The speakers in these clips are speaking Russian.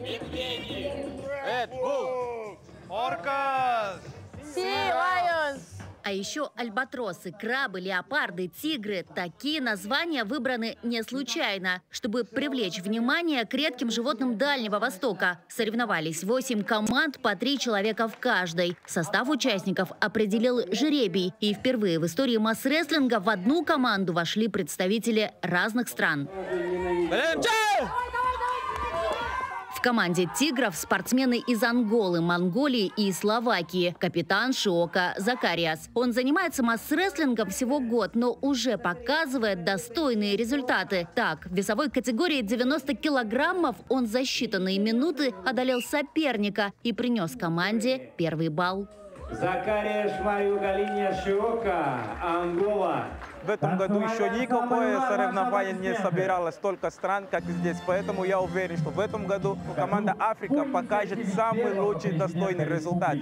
Red Bull. Orcas. Sea Lions. А еще альбатросы, крабы, леопарды, тигры. Такие названия выбраны не случайно, чтобы привлечь внимание к редким животным Дальнего Востока. Соревновались 8 команд по 3 человека в каждой. Состав участников определил жребий. И впервые в истории масс-рестлинга в одну команду вошли представители разных стран. В команде «Тигров» спортсмены из Анголы, Монголии и Словакии. Капитан Шиока Закариас. Он занимается масс-рестлингом всего год, но уже показывает достойные результаты. Так, в весовой категории 90 килограммов он за считанные минуты одолел соперника и принес команде первый балл. Закариас Галиня Шиока, Ангола. В этом году еще никакое соревнование не собиралось столько стран, как здесь. Поэтому я уверен, что в этом году команда Африка покажет самый лучший достойный результат.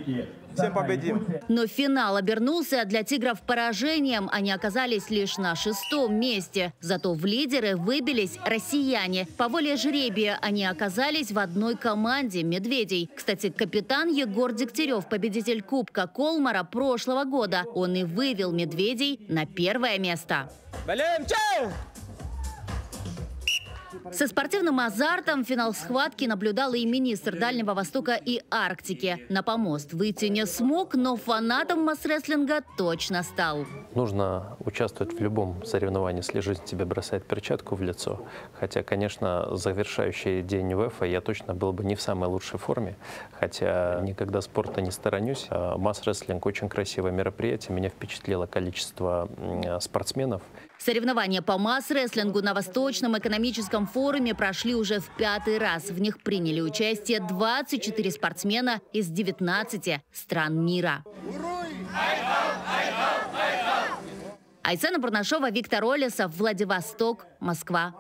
Всем победим! Но финал обернулся для «Тигров» поражением. Они оказались лишь на 6-м месте. Зато в лидеры выбились россияне. По воле жребия они оказались в одной команде «Медведей». Кстати, капитан Егор Дегтярев, победитель Кубка Колмара прошлого года. Он и вывел «Медведей» на первое место. Со спортивным азартом финал схватки наблюдал и министр Дальнего Востока и Арктики. На помост выйти не смог, но фанатом масс-рестлинга точно стал. Нужно участвовать в любом соревновании, если жизнь тебе бросает перчатку в лицо. Хотя, конечно, завершающий день УЭФА я точно был бы не в самой лучшей форме. Хотя никогда спорта не сторонюсь. Масс-рестлинг очень красивое мероприятие. Меня впечатлило количество спортсменов. Соревнования по масс-рестлингу на Восточном экономическом форуме прошли уже в 5-й раз. В них приняли участие 24 спортсмена из 19 стран мира. Айсена Бурнашова, Виктор Олесов, Владивосток, Москва.